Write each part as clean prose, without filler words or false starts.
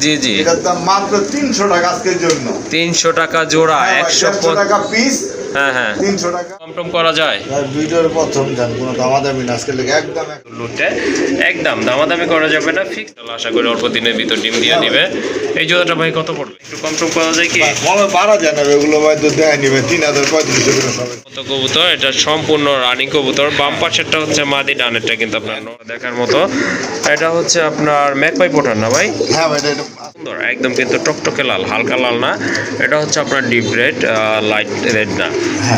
জি জি, এটার দাম মাত্র 300 টাকা আজকের জন্য। 300 টাকা জোড়া, 100 টাকা পিস। হ্যাঁ হ্যাঁ, 300 টাকা কম টম করা যায়। ভিডিওর প্রথম জান কোনো দামাদামি না, আজকে লেগে একদম লুটে একদম দামাদামি করা যাবে না, ফিক্স। আশা করি অল্প দিনের ভিতর ডিম দিয়ে দিবে। এই জোড়াটা ভাই কত পড়বে, একটু কম টম করা যায় কি? মনে পারা যায় না এগুলো ভাই, তো দেখাই নিবে 3035 করে সবাই। কত কবুতর, এটা সম্পূর্ণ রানিং কবুতর। বাম পাশেরটা হচ্ছে মাদি, ডানেরটা কিন্তু আপনার দেখার মতো। এটা হচ্ছে আপনার ম্যাকপাই পোটার না ভাই? হ্যাঁ ভাই, এটা সুন্দর একদম, কিন্তু টকটকে লাল, হালকা লাল না। এটা হচ্ছে আপনার ডিপ রেড, লাইট রেড না।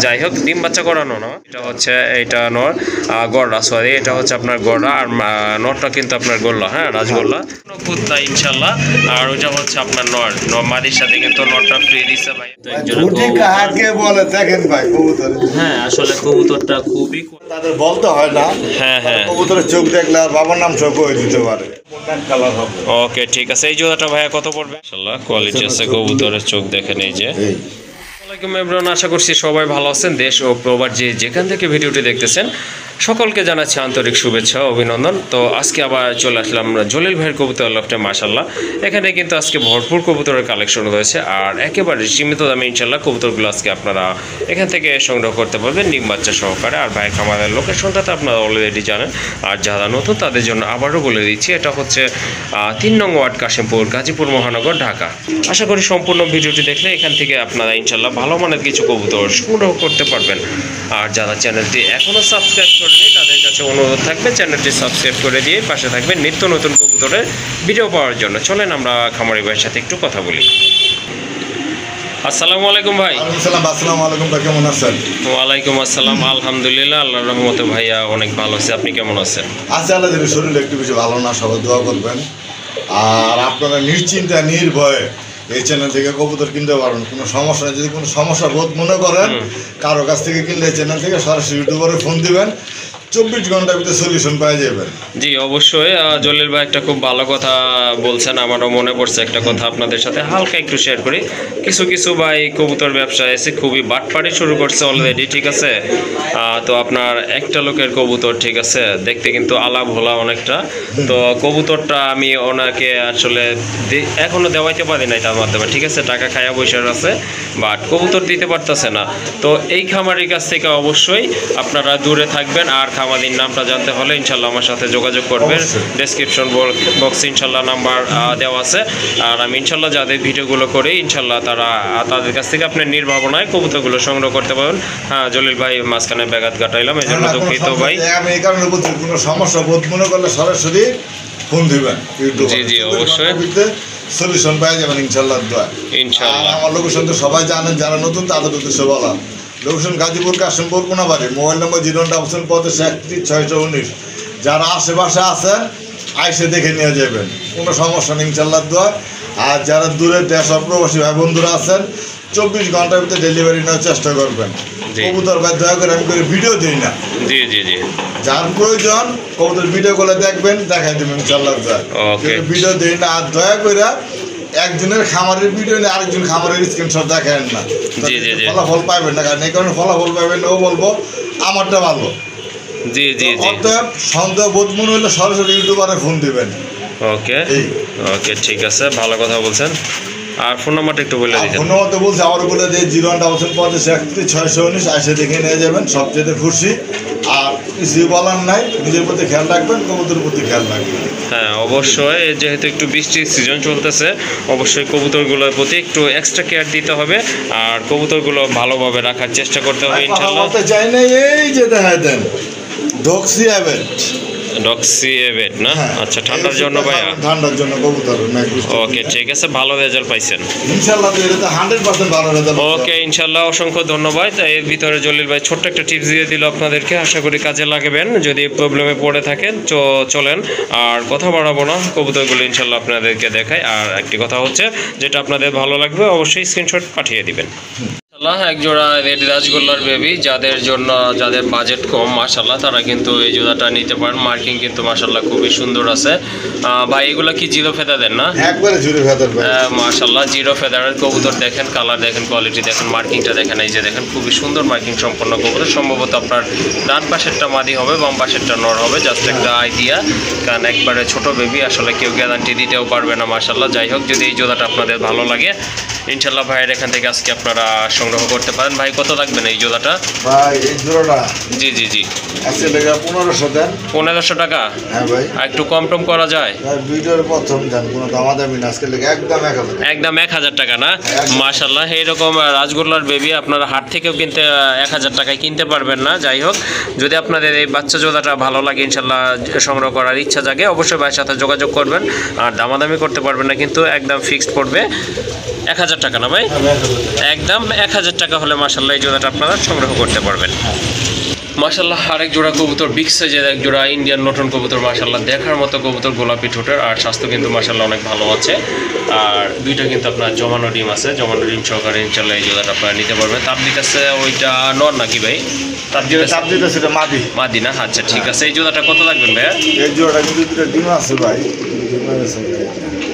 যাই হোক, ডিম বাচ্চা করানো না। এটা হচ্ছে এইটা নর গড়া, সরি এটা হচ্ছে আপনার গড়া, আর নরটা কিন্তু আপনার গোল্লা, হ্যাঁ রাজগোল্লা, কোনো খুদ নাই ইনশাল্লাহ। আর ওইটা হচ্ছে আপনার নর, মাদির সাথে কিন্তু নরটা ফ্রি দিচ্ছে ভাই। ঝুটি কাকে বলে দেখেন ভাই কবুতর। হ্যাঁ আসলে কবুতরটা খুবই, তাদের বলতে হয় না। হ্যাঁ হ্যাঁ, কবুতরের চোখ দেখলে আর বাবার নাম সব বলে দিতে পারে। কালার হবে। ওকে ঠিক আছে। এই জোড়াটা ভাইয়া কত পড়বে? ইনশাআল্লাহ কোয়ালিটি আছে কবুতরের, চোখ দেখেন এই যে। আসসালামু আলাইকুম এভরিওয়ান, আশা করছি সবাই ভালো আছেন। দেশ ও প্রবাস যেখান থেকে ভিডিওটি দেখতেছেন সকলকে জানাচ্ছি আন্তরিক শুভেচ্ছা অভিনন্দন। তো আজকে আবার চলে আসলাম জলিল ভাইয়ের কবুতর লফটে। মাশাআল্লাহ, এখানে কিন্তু আজকে ভরপুর কবুতরের কালেকশন রয়েছে, আর একেবারে সীমিত দামে ইনশাআল্লাহ কবুতরগুলো আজকে আপনারা এখান থেকে সংগ্রহ করতে পারবেন ডিম বাচ্চা সহকারে। আর ভাই খামারের লোকেশনটা তো আপনারা অলরেডি জানেন, আর যারা নতুন তাদের জন্য আবারও বলে দিচ্ছি, এটা হচ্ছে 3 নং ওয়ার্ড, কাশিমপুর, গাজীপুর মহানগর, ঢাকা। আশা করি সম্পূর্ণ ভিডিওটি দেখলে এখান থেকে আপনারা ইনশাআল্লাহ ভালো মানের কিছু কবুতর সংগ্রহ করতে পারবেন। আর যারা চ্যানেলটি এখনও সাবস্ক্রাইব করেনি তাদের কাছে অনুরোধ থাকবে চ্যানেলটি সাবস্ক্রাইব করে দিয়ে পাশে থাকবেন নিত্য নতুন কবুতরের ভিডিও পাওয়ার জন্য। চলেন আমরা খামারি ভাইয়ের সাথে একটু কথা বলি। আসসালামু আলাইকুম ভাই। আসসালামু আলাইকুম ভাই, কেমন আছেন? ওয়ালাইকুম আসসালাম, আলহামদুলিল্লাহ আল্লাহর রহমতে ভাইয়া অনেক ভালো আছে। আপনি কেমন আছেন? আচ্ছা, আল্লাহ যদি শরীর একটু বেশি ভালো না, সবাই দোয়া করবেন। আর আপনারা নিশ্চিন্তা নির্ভয়ে এই চ্যানেল থেকে কবুতর কিনতে পারবেন, কোনো সমস্যা নেই। যদি কোনো সমস্যা বোধ মনে করেন কারো কাছ থেকে কিনলে এই চ্যানেল থেকে সরাসরি ইউটিউবারে ফোন দিবেন, 24 ঘন্টার ভিতরে সলিউশন পাওয়া যাবেন। জি অবশ্যই। জলিল ভাই একটা খুব ভালো কথা বলছেন, আমারও মনে পড়ছে একটা কথা আপনাদের সাথে হালকা একটু শেয়ার করি। কিছু কিছু ভাই কবুতর ব্যবসায় এসে খুবই বাটপাড়ি শুরু করছে অলরেডি, ঠিক আছে? তো আপনার একটা লোকের কবুতর, ঠিক আছে, দেখতে কিন্তু আলাপ ভোলা অনেকটা। তো কবুতরটা আমি ওনাকে আসলে এখনও দেওয়াইতে পারি নাই তার মাধ্যমে, ঠিক আছে, টাকা খায়া বৈশার আছে, বাট কবুতর দিতে পারতেছে না। তো এই খামারির কাছ থেকে অবশ্যই আপনারা দূরে থাকবেন। আর খামারির নামটা জানতে হলে ইনশাল্লাহ আমার সাথে যোগাযোগ করবেন, ডেসক্রিপশন বক্সে ইনশাল্লাহ নাম্বার দেওয়া আছে। আর আমি ইনশাল্লাহ যাদের ভিডিওগুলো করি ইনশাল্লাহ তাদের কাছ থেকে আপনি নির্ভাবনায় কবুতরগুলো সংগ্রহ করতে পারবেন। হ্যাঁ জলিল ভাই মাঝখানে ব্যাঘাত ঘটাইলাম, এই জন্য দুঃখিত ভাই। আমি এই কারণে বলছি, কোনো সমস্যা বোধ মনে করলে সরাসরি ফোন দিবেন। জি জি অবশ্যই সলিউশন পাওয়া যাবেন ইনশাল্লাহ। ইনশাল্লাহ আমার লোকেশন তো সবাই জানেন, যারা নতুন তাদের উদ্দেশ্যে বলা। লোকেশন গাজীপুর, কাশিমপুর, কোনাবাড়ি। মোবাইল নম্বর 0-31-31-619। যারা আশেপাশে আছেন আইসে দেখে নিয়ে যাবেন, কোনো সমস্যা নেই ইনশাল্লাহ। আর যারা দূরে দেশ প্রবাসী ভাই বন্ধুরা আছেন 24 ঘন্টার ভিতরে ডেলিভারি নেওয়ার চেষ্টা করবেন। কবুতর ভাই দয়া করে আমি করে ভিডিও দিই না। জি জি জি, যার প্রয়োজন কবুতর ভিডিও করে দেখবেন, দেখাই দেবেন ইনশাল্লাহ। ভিডিও দিই না। আর দয়া করে একজনের খামারের ভিডিও নিয়ে আরেকজন খামারের স্ক্রিনশট দেখেন না, ফলাফল পাইবেন না। কারণ এই কারণে ফলাফল পাইবেন না, ও বলবো আমারটা ভালো। জি জি জি, অতএব সন্দেহ বোধ মনে হলে সরাসরি ইউটিউবারে ফোন দিবেন। ওকে ওকে ঠিক আছে, ভালো কথা বলছেন। আর ফোন নাম্বারটা একটু বলে দিতেন। ফোন নাম্বারটা বলছি আবার বলে দিয়ে 0-31-31-619 আইসে দেখে নিয়ে যাবেন, সবচেয়ে খুশি। আর কিছু বলার নাই, নিজের প্রতি খেয়াল রাখবেন, কবুতরের প্রতি খেয়াল রাখবেন। হ্যাঁ অবশ্যই, যেহেতু একটু বৃষ্টির সিজন চলতেছে অবশ্যই কবুতরগুলোর প্রতি একটু এক্সট্রা কেয়ার দিতে হবে, আর কবুতরগুলো ভালোভাবে রাখার চেষ্টা করতে হবে ইনশাআল্লাহ। চাই না এই যে দেখা দেন ডক্সি এভেট না? আচ্ছা, ঠান্ডার জন্য ভাইয়া? ঠান্ডার জন্য কবুতর। ওকে ঠিক আছে, ভালো রেজাল্ট পাইছেন ইনশাআল্লাহ। এটা 100% ভালো রেজাল্ট। ওকে ইনশাআল্লাহ, অসংখ্য ধন্যবাদ। এর ভিতরে জলিল ভাই ছোট্ট একটা টিপস দিয়ে দিল আপনাদেরকে, আশা করি কাজে লাগাবেন। যদি প্রবলেমে পড়ে থাকেন তো চলেন আর কথা বাড়াবো না, কবুতরগুলো ইনশাআল্লাহ আপনাদেরকে দেখাই। আর একটি কথা হচ্ছে, যেটা আপনাদের ভালো লাগবে অবশ্যই স্ক্রিনশট পাঠিয়ে দিবেন। এক জোড়া রেড রাজগোল্লার বেবি, যাদের বাজেট কম মাশাল্লাহ তারা কিন্তু এই জোড়াটা নিতে পারেন। মার্কিং কিন্তু মাশাল্লাহ খুবই সুন্দর আছে। ভাই এগুলা কি জিরো ফেদারের না? একবারে জিরো ফেদার ভাই। মাশাল্লাহ জিরো ফেদারের কবুতর দেখেন, কালার দেখেন, কোয়ালিটি দেখেন, মার্কিংটা দেখেন, এই যে দেখেন খুবই সুন্দর মার্কিং সম্পন্ন কবুতর। সম্ভবত আপনার ডান পাশেরটা মাদি হবে, বাম পাশেরটা নর হবে, জাস্ট একটা আইডিয়া, কারণ একবারে ছোট বেবি আসলে কেউ গ্যারান্টি দিতেও পারবে না মাশাল্লাহ। যাই হোক, যদি এই জোড়াটা আপনাদের ভালো লাগে ইনশাল্লাহ ভাইয়ের এখান থেকে আজকে আপনারা সংগ্রহ করতে পারেন। ভাই কত লাগবেন এই জোড়াটা? ভাই এই জোড়াটা জি জি জি আজকে লেগে 1500 দেন। 1500 টাকা? হ্যাঁ ভাই। আর একটু কম টম করা যায়? ভাই ভিডিওর প্রথম দেন, কোনো দামাদামি না, আজকে লেগে একদম 1000। একদম 1000 টাকা না? মাশাল্লাহ এইরকম রাজগোল্লার বেবি আপনারা হাট থেকেও কিনতে 1000 টাকায় কিনতে পারবেন না। যাই হোক, যদি আপনাদের এই বাচ্চা জোড়াটা ভালো লাগে ইনশাল্লাহ সংগ্রহ করার ইচ্ছা জাগে অবশ্যই ভাইয়ের সাথে যোগাযোগ করবেন। আর দামাদামি করতে পারবেন না, কিন্তু একদম ফিক্সড পড়বে 1000 টাকা না ভাই? একদম 1000 টাকা হলে মাশাল্লাহ এই জোড়াটা আপনারা সংগ্রহ করতে পারবেন। মাশাল্লাহ আরেক জোড়া কবুতর, বিগ সাইজের এক জোড়া ইন্ডিয়ান নটন কবুতর, মাশাল্লাহ দেখার মতো কবুতর, গোলাপি ঠোঁটের, আর স্বাস্থ্য কিন্তু মাশাল্লাহ অনেক ভালো আছে। আর দুইটা কিন্তু আপনার জমানো ডিম আছে, জমানো ডিম সহকারে ইনশাল্লাহ এই জোড়াটা আপনারা নিতে পারবেন। তাবলিক আছে ওইটা নর নাকি ভাই? তাবলিক আছে এটা মাদি। মাদি না? আচ্ছা ঠিক আছে। এই জোড়াটা কত লাগবেন ভাইয়া? এই জোড়াটা কিন্তু দুটো ডিম আছে ভাই।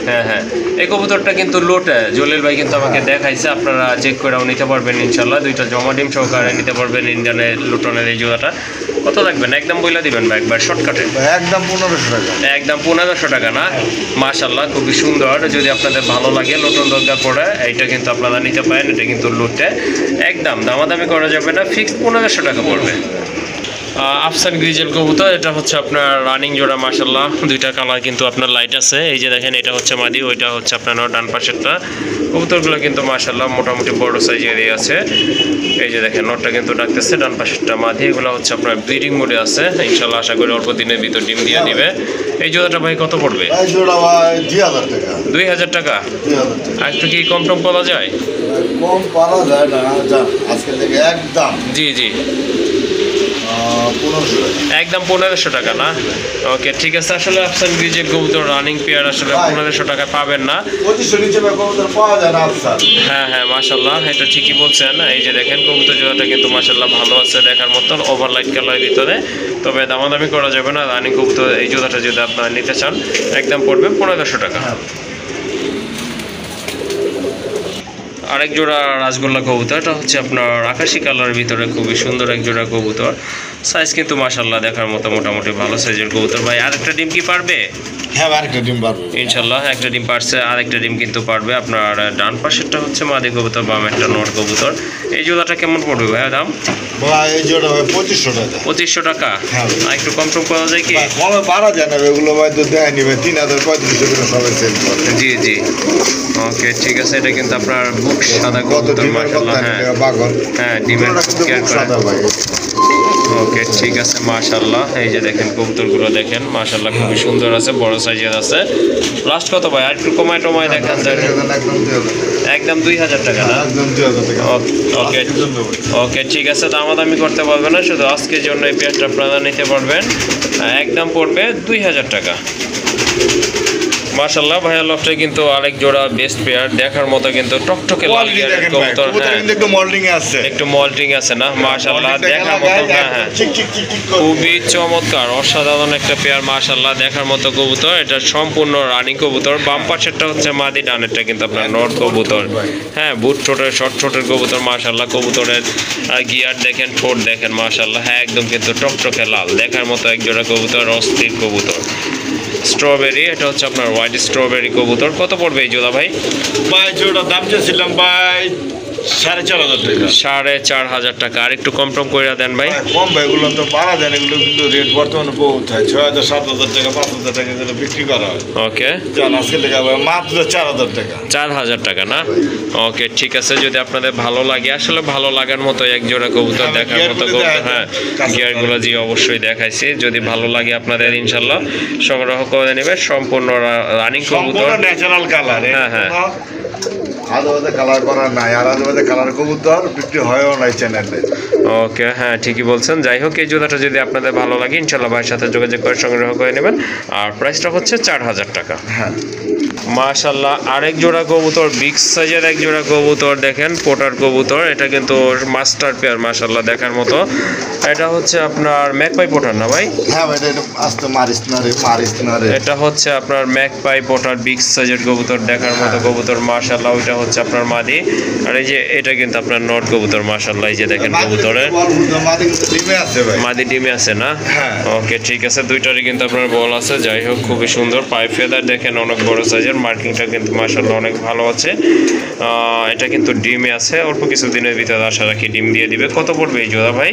হ্যাঁ হ্যাঁ, এই কবুতরটা কিন্তু লোটে, জলিল ভাই কিন্তু আমাকে দেখাইছে, আপনারা চেক করেও নিতে পারবেন ইনশাল্লাহ। দুইটা জমা ডিম সহকারে নিতে পারবেন ইন্ডিয়ানের লুটনের এই জোড়াটা। কত লাগবেন একদম বলে দিবেন ভাই একবার শর্টকাটে? একদম 1500 টাকা। একদম 1500 টাকা না? মাশাল্লাহ খুবই সুন্দর। যদি আপনাদের ভালো লাগে লুটন দরকার পড়ে এইটা কিন্তু আপনারা নিতে পারেন। এটা কিন্তু লুটে, একদম দামাদামি করা যাবে না, ফিক্সড 1500 টাকা পড়বে। আফসান গ্রিজেল কবুতর, এটা হচ্ছে আপনার রানিং জোড়া মাশাল্লাহ। দুইটা কালার কিন্তু আপনার লাইট আছে, এই যে দেখেন এটা হচ্ছে মাদি, ওইটা হচ্ছে আপনার ডান পাশেরটা। কবুতরগুলো কিন্তু মাশাল্লাহ মোটামুটি বড় সাইজেরই আছে। এই যে দেখেন নটটা কিন্তু ডাকতেছে, ডান পাশেরটা মাদি। এগুলো হচ্ছে আপনার ব্রিডিং মোডে আছে, ইনশাল্লাহ আশা করি অল্প দিনের ভিতর ডিম দিয়ে দিবে। এই জোড়াটা ভাই কত পড়বে? এই জোড়া ভাই 2000 টাকা। 2000 টাকা? 2000 টাকা। আর একটু কি কম টম করা যায়? কম পারা যায় না, যান আজকে থেকে একদম। জি জি 1500 টাকা। একদম 1500 টাকা না? ওকে ঠিক আছে। আসলে আফসান গ্রিজেল কবুতর রানিং পেয়ার আসলে 1500 টাকা পাবেন না। 2500 নিচে কবুতর পাওয়া যায় না আফসান। হ্যাঁ হ্যাঁ মাশাল্লাহ, এটা ঠিকই বলছেন। এই যে দেখেন কবুতর জোড়াটা কিন্তু মাশাল্লাহ ভালো আছে দেখার মতন, ওভারলাইট কালারের ভিতরে। তবে দামাদামি করা যাবে না। রানিং কবুতর এই জোড়াটা যদি আপনারা নিতে চান একদম পড়বে 1500 টাকা। আরেক জোড়া রাজগোল্লা কবুতর, এটা হচ্ছে আপনার আকাশি কালারের ভিতরে খুবই সুন্দর এক জোড়া কবুতর। সাইজ কিন্তু মাশাল্লাহ দেখার মতো মোটামুটি ভালো সাইজের কবুতর। ভাই আরেকটা ডিম কি পারবে? হ্যাঁ আরেকটা ডিম পারবে ইনশাল্লাহ। একটা ডিম পারছে, আরেকটা ডিম কিন্তু পারবে। আপনার ডান পাশেরটা হচ্ছে মাদি কবুতর, বাম একটা নর কবুতর। এই জোড়াটা কেমন পড়বে ভাইয়া দাম? ভাই এই জোড়া ভাই 2500 টাকা। 2500 টাকা? হ্যাঁ। আর একটু কম টম করা যায় কি? কমে পারা যায় না, এগুলো ভাই তো দেয়নি ভাই, 3500 করে সবাই সেল করে। জি জি ওকে ঠিক আছে। এটা কিন্তু আপনার বুক সাদা কবুতর মাশাআল্লাহ। হ্যাঁ হ্যাঁ ডিমের কেয়ার করে। ওকে ঠিক আছে মাশাআল্লাহ। এই যে দেখেন কবুতরগুলো দেখেন মাশাআল্লাহ খুবই সুন্দর আছে, বড় সাইজের আছে। লাস্ট কত ভাই? আর একটু কমায় টমায় দেখেন। একদম 2000 টাকা না? ওকে ওকে ঠিক আছে। দামাদামি করতে পারবে না, শুধু আজকের জন্য এই পেয়ারটা আপনারা নিতে পারবেন। একদম পড়বে 2000 টাকা। মাশাআল্লাহ ভাইয়া লফটে কিন্তু আরেক জোড়া বেস্ট পেয়ার দেখার মতো, কিন্তু টকটকে লাল কবুতর। হ্যাঁ একটু মল্টিং আছে, একটু মল্টিং আছে না? মাশাআল্লাহ দেখার মতো। হ্যাঁ হ্যাঁ খুবই চমৎকার অসাধারণ একটা পেয়ার মাশাআল্লাহ দেখার মতো কবুতর। এটা সম্পূর্ণ রানী কবুতর। বাম পাশেরটা হচ্ছে মাদি, ডানেরটা কিন্তু আপনার নর কবুতর। হ্যাঁ বুট ঠোঁটের শর্ট ঠোঁটের কবুতর মাশাআল্লাহ। কবুতরের গিয়ার দেখেন, ঠোঁট দেখেন মাশাআল্লাহ। হ্যাঁ একদম কিন্তু টকটকে লাল দেখার মতো এক জোড়া কবুতর, অস্থির কবুতর। স্ট্রবেরি, এটা হচ্ছে আপনার হোয়াইট স্ট্রবেরি কবুতর। কত পড়বে এই জোড়া ভাই? ভাই জোড়া দাম চেয়েছিলাম ভাই 4500 টাকা। 4500 টাকা। আর একটু কম টম করে দেন ভাই। কম ভাই, এগুলো তো পারা যায় না, এগুলো কিন্তু রেট বর্তমানে বহুত হয়। 6000 7000 টাকা 5000 টাকা করে বিক্রি করা হয়। ওকে জান আজকে লেখা ভাই মাত্র 4000 টাকা। 4000 টাকা না? ওকে ঠিক আছে। যদি আপনাদের ভালো লাগে, আসলে ভালো লাগার মতো এক জোড়া কবুতর দেখার মতো কবুতর। হ্যাঁ গিয়ারগুলো জি অবশ্যই দেখাইছি। যদি ভালো লাগে আপনাদের ইনশাল্লাহ সংগ্রহ করে নেবে। সম্পূর্ণ রানিং কবুতর, ন্যাচারাল কালার। হ্যাঁ হ্যাঁ আদে কালার করা নাই, আর আদে কালার কবুতর বিক্রি হয়ও নাই চ্যানেলে। ওকে, হ্যাঁ ঠিকই বলছেন। যাই হোক, এই জোড়াটা যদি আপনাদের ভালো লাগে ইনশাল্লাহ ভাইয়ের সাথে যোগাযোগ করে সংগ্রহ করে নেবেন। আর প্রাইসটা হচ্ছে 4000 টাকা। হ্যাঁ মাশাল্লাহ, আরেক জোড়া কবুতর, বিগ সাইজের এক জোড়া কবুতর দেখেন, পোটার কবুতর। এটা কিন্তু মাস্টার পেয়ার, মাশাল্লাহ দেখার মতো। এটা হচ্ছে আপনার ম্যাকপাই পোটার না ভাই? হ্যাঁ ভাই, এটা আস্তে মারিস না রে। এটা হচ্ছে আপনার ম্যাকপাই পোটার বিগ সাইজের কবুতর, দেখার মতো কবুতর মাশাল্লাহ। ওইটা হচ্ছে আপনার মাদি, আর এই যে এটা কিন্তু আপনার নট কবুতর মাশাল্লাহ। এই যে দেখেন কবুতরের মাদি ডিমে আছে না? ওকে ঠিক আছে, দুইটারই কিন্তু আপনার বল আছে। যাই হোক, খুবই সুন্দর। পাই ফেদার দেখেন অনেক বড় সাইজের, মার্কিংটা কিন্তু মাশাল্লাহ অনেক ভালো আছে। এটা কিন্তু ডিমে আছে, অল্প কিছু দিনের ভিতরে আশা রাখি ডিম দিয়ে দিবে। কত পড়বে এই জোড়া ভাই?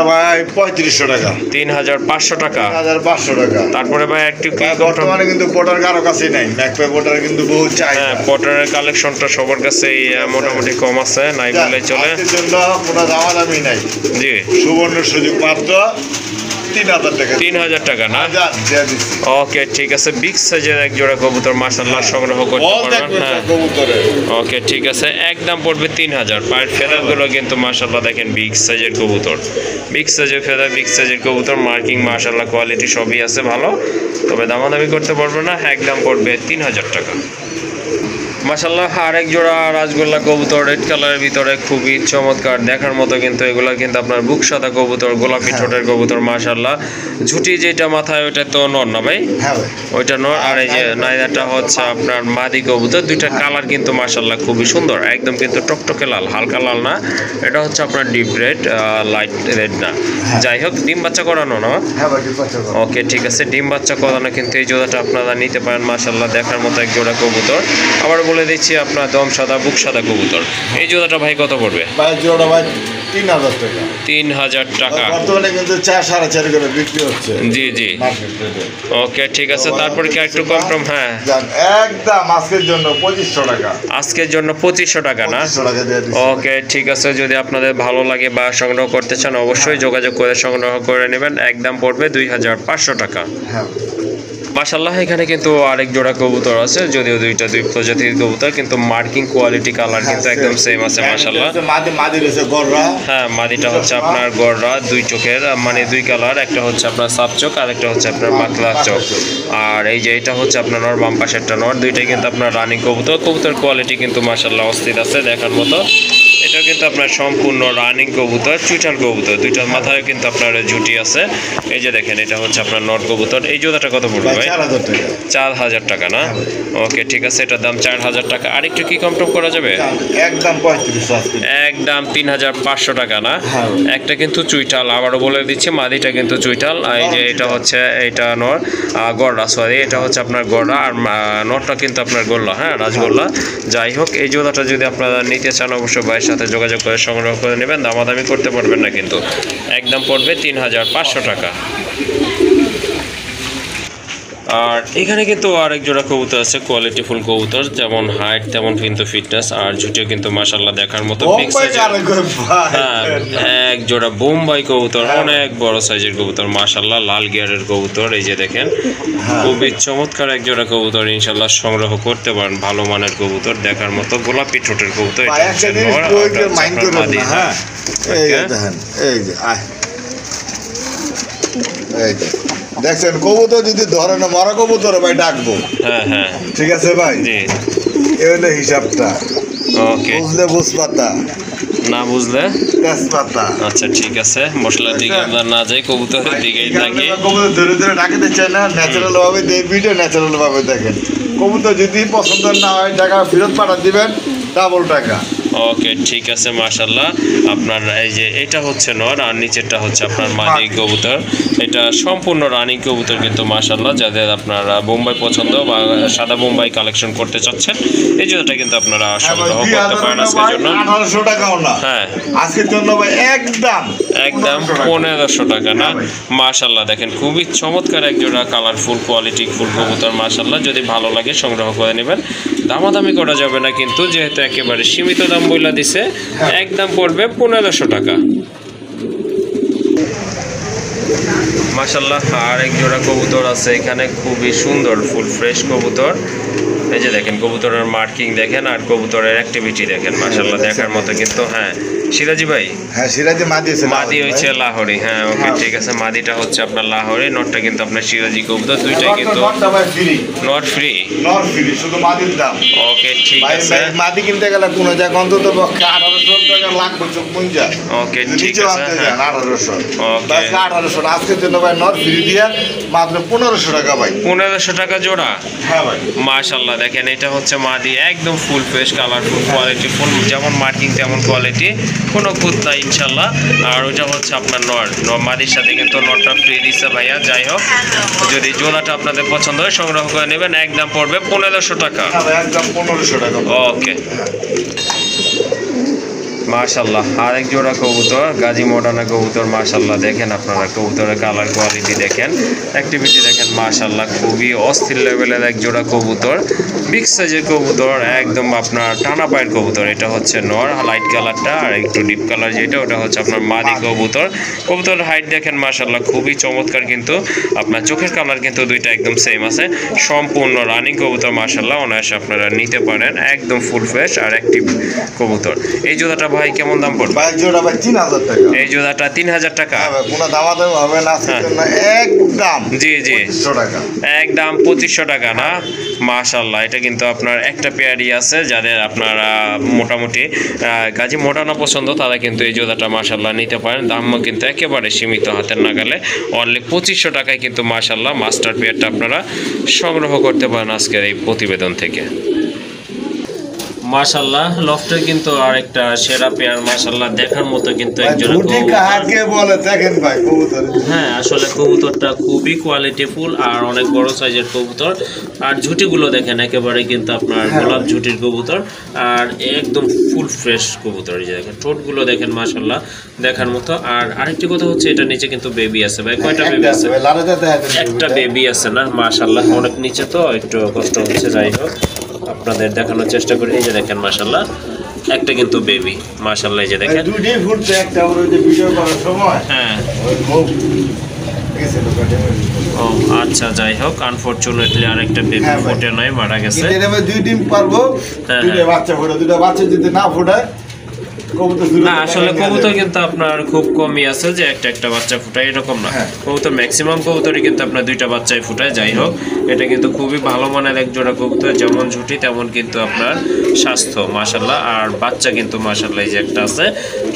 ভাই 3500 টাকা। 3500 টাকা। 3500 টাকা। তারপরে ভাই একটু কি বর্তমানে কিন্তু পোটার কারো কাছে নাই, ম্যাকপাই পোটার কিন্তু বহু চাই। হ্যাঁ, পটারের কালেকশনটা সবার কাছে মোটামুটি কম আছে, নাই বললে চলে। এর জন্য কোনো দামাদামি নাই। জি, সুবর্ণ সুযোগ মাত্র 3000 টাকা। 3000 টাকা না? ওকে ঠিক আছে, বিগ সাইজের এক জোড়া কবুতর মাশাআল্লাহ সংগ্রহ করতে পারবেন। হ্যাঁ ওকে ঠিক আছে, একদম পড়বে 3000। পায়ের ফেদারগুলো কিন্তু মাশাআল্লাহ দেখেন বিগ সাইজের কবুতর, বিগ সাইজের ফেদার, বিগ সাইজের কবুতর, মার্কিং মাশাআল্লাহ কোয়ালিটি সবই আছে ভালো, তবে দামাদামি করতে পারবে না। একদম পড়বে 3000 টাকা। মাশাআল্লাহ, আরেক জোড়া রাজগোল্লা কবুতর রেড কালারের ভিতরে, খুবই চমৎকার দেখার মতো। কিন্তু এগুলা কিন্তু আপনার বুক সাদা কবুতর, গোলাপি ঠোঁটের কবুতর মাশাআল্লাহ। ঝুটি যেটা মাথায় ওইটা তো নর না ভাই? হ্যাঁ ভাই, ওইটা নর। আর এই যে নাইদাটা হচ্ছে আপনার মাদি কবুতর। দুইটা কালার কিন্তু মাশাআল্লাহ খুবই সুন্দর, একদম কিন্তু টকটকে লাল, হালকা লাল না। এটা হচ্ছে আপনার ডিপ রেড, লাইট রেড না। যাই হোক, ডিম বাচ্চা করানো না? হ্যাঁ ভাই, ডিম বাচ্চা করানো। ওকে ঠিক আছে, ডিম বাচ্চা করানো কিন্তু এই জোড়াটা আপনারা নিতে পারেন মাশাআল্লাহ, দেখার মতো এক জোড়া কবুতর। আবার বলে দিচ্ছি আপনার দম সাদা, বুক সাদা কবুতর। এই জোড়াটা ভাই কত পড়বে? ভাই জোড়া ভাই 3000 টাকা। 3000 টাকা। বর্তমানে কিন্তু 4-4.5 করে বিক্রি হচ্ছে। জি জি, ওকে ঠিক আছে। তারপরে কি একটু কম টম? হ্যাঁ একদম আজকের জন্য 2500 টাকা। আজকের জন্য 2500 টাকা না? 2500 টাকা দিয়ে দিচ্ছি। ওকে ঠিক আছে, যদি আপনাদের ভালো লাগে বা সংগ্রহ করতে চান অবশ্যই যোগাযোগ করে সংগ্রহ করে নেবেন। একদম পড়বে 2500 টাকা। হ্যাঁ মাশাআল্লাহ, এখানে কিন্তু আরেক জোড়া কবুতর আছে, যদিও দুই প্রজাতির কবুতর, কিন্তু মার্কিং কোয়ালিটি কালার কিন্তু একদম সেম আছে মাশাআল্লাহ। মাদি রয়েছে গররা। হ্যাঁ, মাদিটা হচ্ছে আপনার গররা, দুই চোখের, মানে দুই কালার, একটা হচ্ছে আপনার সাপ চোখ আর একটা হচ্ছে আপনার পাতলা চোখ। আর এই যে এটা হচ্ছে আপনার নর, বাম পাশেরটা নর। দুইটাই কিন্তু আপনার রানিং কবুতর। কবুতর কোয়ালিটি কিন্তু মাশাআল্লাহ অস্থির আছে দেখার মতো। এটাও কিন্তু আপনার সম্পূর্ণ রানিং কবুতর, চুইটাল কবুতর। দুইটার মাথায় কিন্তু আপনার ঝুটি আছে। এই যে দেখেন, এটা হচ্ছে আপনার নর কবুতর। এই জোড়াটা কত পড়বে ভাই? 4000 টাকা। 4000 টাকা না? ওকে ঠিক আছে, এটার দাম 4000 টাকা। আর একটু কি কম টম করা যাবে? একদম 3500। একদম 3500 টাকা না? একটা কিন্তু চুইটাল, আবারও বলে দিচ্ছি, মাদিটা কিন্তু চুইটাল। এই যে এটা হচ্ছে, এটা নর, গররা, সরি এটা হচ্ছে আপনার গররা, আর নরটা কিন্তু আপনার গোল্লা, হ্যাঁ রাজগোল্লা। যাই হোক, এই জোড়াটা যদি আপনারা নিতে চান অবশ্যই ভাইয়ের সাথে যোগাযোগ করে সংগ্রহ করে নেবেন, দামাদামি করতে পারবেন না কিন্তু। একদম পড়বে 3500 টাকা। আর এখানে কিন্তু আরেক জোড়া কবুতর আছে, কোয়ালিটি ফুল কবুতর, যেমন হাইট তেমন কিন্তু ফিটনেস, আর ঝুটিও কিন্তু মাশাআল্লাহ দেখার মতো। হ্যাঁ, এক জোড়া বোম্বাই কবুতর, অনেক বড় সাইজের কবুতর মাশাআল্লাহ, লাল গিয়ারের কবুতর। এই যে দেখেন, খুবই চমৎকার এক জোড়া কবুতর, ইনশাআল্লাহ সংগ্রহ করতে পারেন। ভালো মানের কবুতর, দেখার মতো, গোলাপি ঠোঁটের কবুতর। এটা হচ্ছে নর, এটা হচ্ছে মাদি। হ্যাঁ এই যে দেখেন, এই যে এই যে দেখছেন, কবুতর যদি ধরে না, মরা কবুতর ভাই ডাকবো। হ্যাঁ হ্যাঁ ঠিক আছে ভাই, জি, এই হলো হিসাবটা। ওকে, বুঝলে বুঝপাতা, না বুঝলে তেজপাতা। আচ্ছা ঠিক আছে, মশলার দিকে আমরা না যাই, কবুতরের দিকেই থাকি। কবুতর ধরে ধরে ডাকাতে চায় না, ন্যাচারাল ভাবে ভিডিও ন্যাচারাল ভাবে দেখেন। কবুতর যদি পছন্দ না হয় টাকা ফেরত পাঠা দিবেন, ডাবল টাকা। ওকে ঠিক আছে, মাশাআল্লাহ। আপনার এই যে এটা হচ্ছে নর, আর নিচেরটা হচ্ছে আপনার মাদি কবুতর। এটা সম্পূর্ণ রানিং কবুতর কিন্তু মাশাআল্লাহ। যাদের আপনারা বোম্বাই পছন্দ বা সাদা বোম্বাই কালেকশন করতে চাচ্ছেন, এই জন্যটা কিন্তু আপনারা সংগ্রহ করতে পারেন আজকের জন্য। 1800 টাকাও না, হ্যাঁ আজকের জন্য ভাই একদম 1500 টাকা না? মাশাআল্লাহ, দেখেন খুবই চমৎকার এক জোড়া কালারফুল কোয়ালিটি ফুল কবুতর মাশাআল্লাহ। যদি ভালো লাগে সংগ্রহ করে নেবেন, দামাদামি করা যাবে না কিন্তু, যেহেতু একেবারে সীমিত দাম বইলা দিছে। একদম পড়বে 1500 টাকা। মাশাআল্লাহ, আর এক জোড়া কবুতর আছে এখানে, খুবই সুন্দর ফুল ফ্রেশ কবুতর। এই যে দেখেন, কবুতরের মার্কিং দেখেন আর কবুতরের অ্যাক্টিভিটি দেখেন, মাশাআল্লাহ দেখার মতো কিন্তু। হ্যাঁ, সিরাজি ভাই? হ্যাঁ সিরাজি মাদি আছে, মাদি হচ্ছে লাহোরি। হ্যাঁ ওকে ঠিক আছে, মাদিটা হচ্ছে আপনার লাহোরি, নটটা কিন্তু আপনার সিরাজি কবুতর। দুইটাই কিন্তু নট ফ্রি। নট ফ্রি, শুধু মাদির দাম। ওকে ঠিক আছে। মাদি কিনতে গেলে কোন জায়গায় অন্তত পক্ষে 1800 টাকা লাগবে, চোখ মুঞ্জা। ওকে ঠিক আছে। 1800। ওকে 1800 আজকের জন্য ভাই নট ফ্রি দিয়ে মাত্র 1500 টাকা ভাই। 1500 টাকা জোড়া। হ্যাঁ ভাই মাশাআল্লাহ দেখেন, এটা হচ্ছে মাদি, একদম full fresh, colourful, quality full, যেমন মার্কিং তেমন কোয়ালিটি, কোনো খুঁত নাই ইনশাল্লাহ। আর ওইটা হচ্ছে আপনার মাদির সাথে কিন্তু নটটা ফ্রি দিচ্ছে ভাইয়া। যাই হোক, যদি জোড়াটা আপনাদের পছন্দ হয় সংগ্রহ করে নেবেন, একদম পড়বে 1500 টাকা। একদম 1500 টাকা। ওকে মাশাআল্লাহ, আরেক জোড়া কবুতর, গাজী মডার্না কবুতর। মাশাআল্লাহ দেখেন আপনারা কবুতরের কালার কোয়ালিটি দেখেন, অ্যাক্টিভিটি দেখেন। মাশাআল্লাহ খুবই অস্থির লেভেলের এক জোড়া কবুতর, বিগ সাইজের কবুতর, একদম আপনার টানা পায়ের কবুতর। এটা হচ্ছে নর, লাইট কালারটা, আর একটু ডিপ কালার যেটা, ওটা হচ্ছে আপনার মাদি কবুতর। কবুতরের হাইট দেখেন মাশাআল্লাহ খুবই চমৎকার, কিন্তু আপনার চোখের কালার কিন্তু দুইটা একদম সেম আছে। সম্পূর্ণ রানিং কবুতর মাশাআল্লাহ, অনায়াসে আপনারা নিতে পারেন, একদম ফুল ফ্রেশ আর অ্যাক্টিভ কবুতর। এই জোড়াটা ভাই কেমন দাম পড়বে? ভাই জোড়া ভাই 3000 টাকা। এই জোড়াটা 3000 টাকা। কোনো দামাদামি হবে না, একদম জি জি 2500 টাকা, একদম 2500 টাকা না? মাশাআল্লাহ, এটা কিন্তু আপনার একটা পেয়ারই আছে, যাদের আপনারা মোটামুটি গাজী মডার্না পছন্দ তারা কিন্তু এই জোড়াটা মাশাআল্লাহ নিতে পারেন। দামও কিন্তু একেবারে সীমিত, হাতের নাগালে, অনলি 2500 টাকায় কিন্তু মাশাআল্লাহ মাস্টার পেয়ারটা আপনারা সংগ্রহ করতে পারেন আজকের এই প্রতিবেদন থেকে। মাশাআল্লাহ লফটের কিন্তু আরেকটা সেরা পেয়ার মাশাআল্লাহ, দেখার মতো কিন্তু একজন বলে দেখেন ভাই কবুতর। হ্যাঁ আসলে কবুতরটা খুবই কোয়ালিটিফুল আর অনেক বড় সাইজের কবুতর। আর ঝুটিগুলো দেখেন একেবারে কিন্তু আপনার গোলাপ ঝুটির কবুতর, আর একদম ফুল ফ্রেশ কবুতর। এই যে দেখেন ঠোঁটগুলো দেখেন মাশাআল্লাহ দেখার মতো। আর আরেকটি কথা হচ্ছে এটা নিচে কিন্তু বেবি আছে ভাই। কয়টা বেবি আছে? একটা বেবি আছে না? মাশাআল্লাহ অনেক নিচে তো একটু কষ্ট হচ্ছে। যাই হোক আপনাদের দেখানোর চেষ্টা করি। এই যে দেখেন মাশাআল্লাহ একটা কিন্তু বেবি মাশাআল্লাহ, এই যে দেখেন দুইটাই ফুটছে, একটা ওর ওই যে ভিডিও করার সময় হ্যাঁ। ওই মুখ গেছে তো কাটে। ও আচ্ছা, যাই হোক আনফরচুনেটলি আরেকটা বেবি ফুটে নাই, মারা গেছে। এটা আমি দুই ডিম পারবো, দুইটা বাচ্চা ফুটে, দুইটা বাচ্চা যদি না ফুটায় না আসলে কবুতর কিন্তু আপনার খুব কমই আছে যে একটা একটা বাচ্চা ফুটায়, এরকম না। কবুতর ম্যাক্সিমাম কবুতরই কিন্তু আপনার দুইটা বাচ্চাই ফুটায়। যাই হোক এটা কিন্তু খুবই ভালো মানের এক জোড়া কবুতর, যেমন ঝুটি তেমন কিন্তু আপনার স্বাস্থ্য মাশাআল্লাহ। আর বাচ্চা কিন্তু মাশাআল্লাহ এই যে একটা আছে,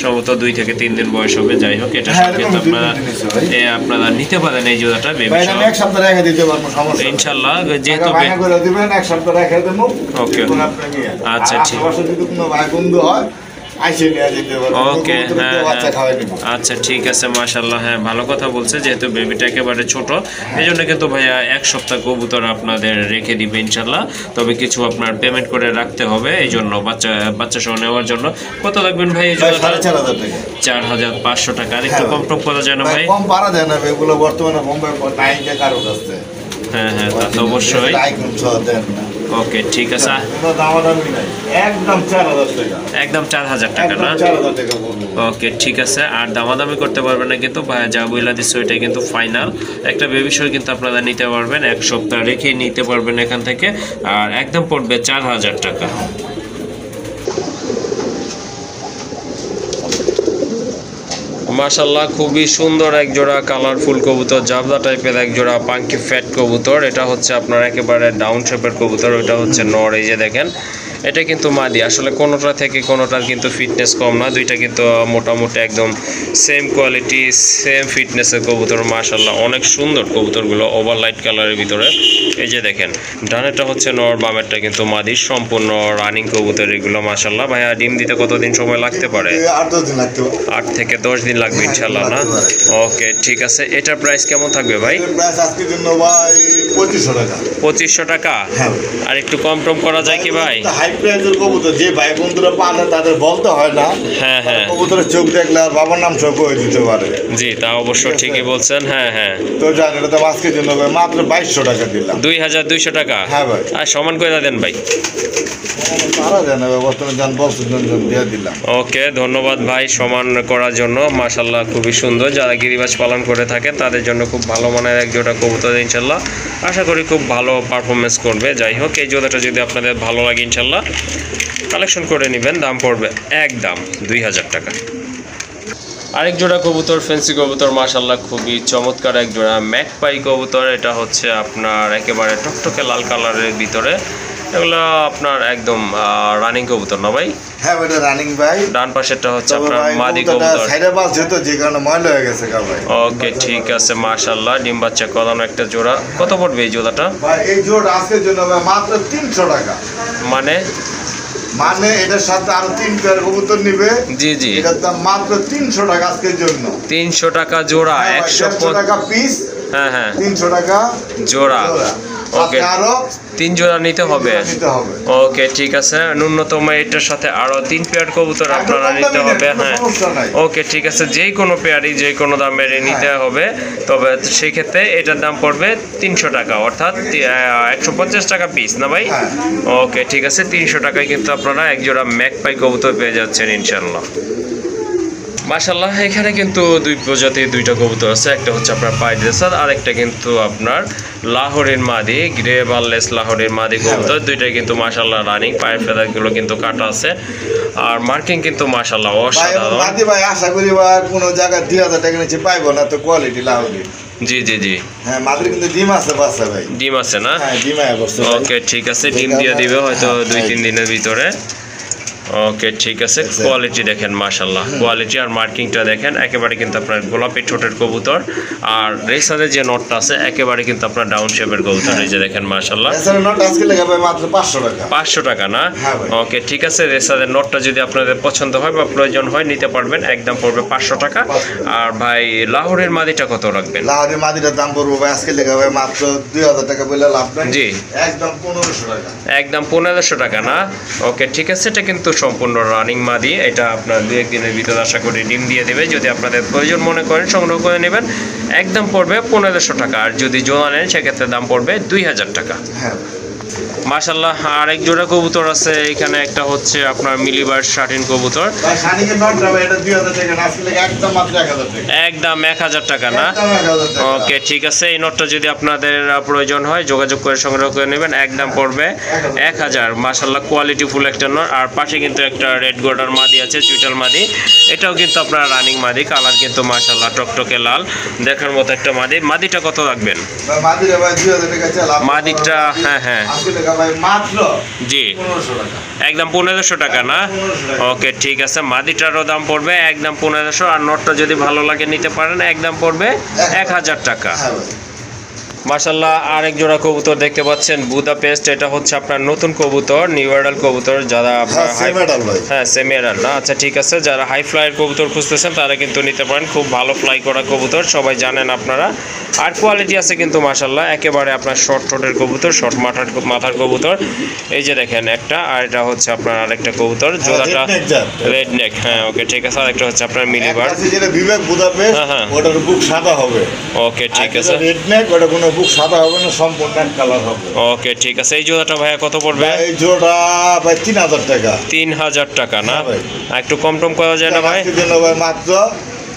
সম্ভবত 2 থেকে 3 দিন বয়স হবে। যাই হোক এটা সব কিন্তু আপনারা নিতে পারেন এই জোড়াটা বেবি সহ। এক সপ্তাহ রেখে দিতে পারবো, সমস্যা ইনশাআল্লাহ, যেহেতু করে দিবেন এক সপ্তাহ রেখে দেবো। ওকে আচ্ছা ঠিক আছে, যদি কোনো ভাই বন্ধু হয় ওকে হ্যাঁ আচ্ছা ঠিক আছে মাশাআল্লাহ। হ্যাঁ ভালো কথা বলছে, যেহেতু বেবিটা একেবারে ছোট এই জন্য কিন্তু ভাইয়া 1 সপ্তাহ কবুতর আপনাদের রেখে দিবে ইনশাআল্লাহ। তবে কিছু আপনার পেমেন্ট করে রাখতে হবে, এই জন্য বাচ্চা সহ নেওয়ার জন্য। কত লাগবেন ভাই? 4500 টাকা। আর একটু কম টম করা যায় না ভাই? কম পারা যায় না, এগুলো বর্তমানে বোম্বে নাইকে কারো কাছে। হ্যাঁ হ্যাঁ তা তো অবশ্যই। ওকে ঠিক আছে, একদম 4000 টাকা না? ওকে ঠিক আছে। আর দামাদামি করতে পারবেন না কিন্তু ভাইয়া, যা বইলা দিচ্ছে ওইটাই কিন্তু ফাইনাল। একটা বেবি শো কিন্তু আপনারা নিতে পারবেন, 1 সপ্তাহ রেখে নিতে পারবেন এখান থেকে। আর একদম পড়বে 4000 টাকা। মাশাআল্লাহ খুবই সুন্দর এক জোড়া কালারফুল কবুতর, জাবদা টাইপের এক জোড়া পাঙ্কি ফ্যাট কবুতর। এটা হচ্ছে আপনার একেবারে ডাউন শেপের কবুতর, ওটা হচ্ছে নর। এই যে দেখেন এটা কিন্তু মাদি। আসলে কোনোটা থেকে কোনোটার কিন্তু ফিটনেস কম না, দুইটা কিন্তু মোটামুটি একদম সেম কোয়ালিটি সেম ফিটনেসের কবুতর। মাশাআল্লাহ অনেক সুন্দর কবুতরগুলো, ওভার লাইট কালারের ভিতরে। এই যে দেখেন ডানেরটা হচ্ছে নর, বামেরটা কিন্তু মাদি, সম্পূর্ণ রানিং কবুতর এগুলো মাশাআল্লাহ। ভাইয়া ডিম দিতে কতদিন সময় লাগতে পারে? 8 থেকে 10 দিন লাগবে ইনশাআল্লাহ না? ওকে ঠিক আছে। এটার প্রাইস কেমন থাকবে ভাই? প্রাইস আজকের জন্য ভাই 2500 টাকা। 2500 টাকা? হ্যাঁ। আর একটু কম টম করা যায় কি ভাই? হাই প্রাইসের কবুতর যে ভাই বন্ধুরা পালে তাদের বলতে হয় না। হ্যাঁ হ্যাঁ কবুতরের চোখ দেখলে আর বাবার নাম চোখ হয়ে দিতে পারে। জি তা অবশ্য ঠিকই বলছেন। হ্যাঁ হ্যাঁ তো জান এটা তো আজকের জন্য মাত্র 2200 টাকা দিলাম। 2200 টাকা? হ্যাঁ ভাই। আর সমান করে দেন ভাই। ওকে ধন্যবাদ ভাই সমান করার জন্য। মাশাআল্লাহ খুবই সুন্দর। যারা গিরিবাজ পালন করে থাকেন তাদের জন্য খুব ভালো মানের এক জোড়া কবুতর ইনশাল্লাহ, আশা করি খুব ভালো পারফরমেন্স করবে। যাই হোক এই জোড়াটা যদি আপনাদের ভালো লাগে ইনশাল্লাহ কালেকশন করে নেবেন, দাম পড়বে একদম 2000 টাকা। আরেক জোড়া কবুতর, ফেন্সি কবুতর, মাশাআল্লাহ খুবই চমৎকার এক জোড়া ম্যাকপাই কবুতর। এটা হচ্ছে আপনার একেবারে টকটকে লাল কালারের ভিতরে, এগুলো আপনার একদম রানিং কবুতর না ভাই? হ্যাঁ এটা রানিং ভাই। ডান পাশেরটা হচ্ছে আপনার মাদি কবুতর। সাইডে পাশ যেত যে কারণে ময়লা হয়ে গেছে ভাই। ওকে ঠিক আছে, মাশাআল্লাহ ডিম বাচ্চা করানো একটা জোড়া। কত পড়বে এই জোড়াটা? ভাই এই জোড়া আজকের জন্য ভাই মাত্র 300 টাকা। মানে এটার সাথে আরো 3 পেয়ার কবুতর নিবে। জি জি, এটার দাম মাত্র 300 টাকা আজকের জন্য। 300 টাকা জোড়া, 100 টাকা পিস। হ্যাঁ হ্যাঁ, 300 টাকা জোড়া। ওকে, আরো 3 জোড়া নিতে হবে। ওকে ঠিক আছে, ন্যূনতম এটার সাথে আরো 3 পেয়ার কবুতর আপনারা নিতে হবে। হ্যাঁ ওকে ঠিক আছে, যেই কোনো পেয়ারই যে কোনো দামের নিতে হবে, তবে সেই ক্ষেত্রে এটার দাম পড়বে 300 টাকা, অর্থাৎ 150 টাকা পিস না ভাই? ওকে ঠিক আছে, 300 টাকায় কিন্তু আপনারা এক জোড়া ম্যাকপাই কবুতর পেয়ে যাচ্ছেন ইনশাআল্লাহ। মাশাআল্লাহ এখানে কিন্তু দুই প্রজাতির দুইটা কবুতর আছে, একটা হচ্ছে আপনার পাই ড্রেসার, আর একটা কিন্তু আপনার লাহোরের মাদি, গ্রে বারলেস লাহোরের মাদি কবুতর। দুইটাই কিন্তু মাশাআল্লাহ রানিং, পায়ের ফেদারগুলো কিন্তু কাটা আছে, আর মার্কিং কিন্তু মাশাআল্লাহ অসাধারণ। মাদি ভাই আশা করি বা কোনো জায়গায় 2000 টাকা নিচে পাইবো না, তো কোয়ালিটি লাহোরের। জি জি জি, হ্যাঁ মাদির কিন্তু ডিম আছে বাচ্চা ভাই। ডিম আছে না? হ্যাঁ ডিম আছে। ওকে ঠিক আছে, ডিম দিয়ে দিবে হয়তো 2-3 দিনের ভিতরে। ওকে ঠিক আছে, কোয়ালিটি দেখেন মাশাআল্লাহ, কোয়ালিটি আর মার্কিংটা দেখেন, একেবারে কিন্তু আপনার গোলাপি ঠোঁটের কবুতর। আর রেসারের যে নটটা আছে একেবারে কিন্তু আপনার ডাউন শেপের কবুতর, এই যে দেখেন মাশাআল্লাহ। রেসারের নট আজকে লাগাবে মাত্র 500 টাকা। 500 টাকা না? ওকে ঠিক আছে, রেসারের নটটা যদি আপনাদের পছন্দ হয় বা প্রয়োজন হয় নিতে পারবেন, একদম পড়বে 500 টাকা। আর ভাই লাহোরের মাদিটা কত রাখবেন? লাহোরের মাদিটার দাম পড়বে ভাই আজকে লাগাবে মাত্র 2000 টাকা বলে লাভ নাই। জি একদম 1500 টাকা। একদম 1500 টাকা না? ওকে ঠিক আছে, এটা কিন্তু সম্পূর্ণ রানিং মাদি। এটা আপনার 2-1 দিনের ভিতরে আশা করি ডিম দিয়ে দেবে। যদি আপনাদের প্রয়োজন মনে করেন সংগ্রহ করে নেবেন, একদম পড়বে 1500 টাকা। আর যদি জোড়া নেন সেক্ষেত্রে দাম পড়বে 2000 টাকা। হ্যাঁ মাশাআল্লাহ আরেক জোড়া কবুতর আছে এখানে, একটা হচ্ছে আপনার মিলিবার শাটিন কবুতর। ভাই শাটিনের নটটা ভাই এটা 2000 টাকা না, আজকে লাগে একদম মাত্র 1000 টাকা। একদম 1000 টাকা না? একদম 1000 টাকা। ওকে ঠিক আছে, এই নটটা যদি আপনাদের প্রয়োজন হয় যোগাযোগ করে সংগ্রহ করে নেবেন, একদম পড়বে 1000। মাশাআল্লাহ কোয়ালিটি ফুল একটা নট। আর পাশে কিন্তু একটা রেড গোল্ডার মাদি আছে, চুইটাল মাদি। এটাও কিন্তু আপনার রানিং মাদি, কালার কিন্তু মাশাআল্লাহ টকটকে লাল, দেখার মতো একটা মাদি। মাদিটা কত রাখবেন? ভাই মাদিটা ভাই 2000 টাকা চাল। মাদিটা হ্যাঁ হ্যাঁ আজকে টাকা ভাই মাত্র জি 1500 টাকা। একদম 1500 টাকা না? ওকে ঠিক আছে, মাদিটারও দাম পড়বে একদম 1500। আর নটটা যদি ভালো লাগে নিতে পারেন, একদম পড়বে 1000 টাকা। হ্যাঁ ভাই মাশাআল্লাহ আরেক জোড়া কবুতর দেখতে পাচ্ছেন, বুদাপেস্ট। এটা হচ্ছে আপনার নতুন কবুতর, নিউ অ্যাডাল কবুতর। যারা আপনার হ্যাঁ সেমি অ্যাডাল না? আচ্ছা ঠিক আছে, যারা হাই ফ্লাইয়ের কবুতর খুঁজতেছেন তারা কিন্তু নিতে পারেন, খুব ভালো ফ্লাই করা কবুতর, সবাই জানেন আপনারা। আর কোয়ালিটি আছে কিন্তু মাশাআল্লাহ, একেবারে আপনার শর্ট ঠোঁটের কবুতর, শর্ট মাথার কবুতর। এই যে দেখেন একটা, আর এটা হচ্ছে আপনার আরেকটা কবুতর, জোড়াটা রেড নেক। হ্যাঁ ওকে ঠিক আছে, আরেকটা হচ্ছে আপনার মিলিবার, যেটা বিবেক বুদাপেস্ট, ওটার বুক সাদা হবে। ওকে ঠিক আছে, রেড নেক ওটা কোনো বুক সাদা হবে না, সম্পূর্ণ এক কালার হবে। ওকে ঠিক আছে, এই জোড়াটা ভাইয়া কত পড়বে? এই জোড়া ভাই 3000 টাকা। 3000 টাকা না? একটু কম টম করা যায় না ভাই? ভাই মাত্র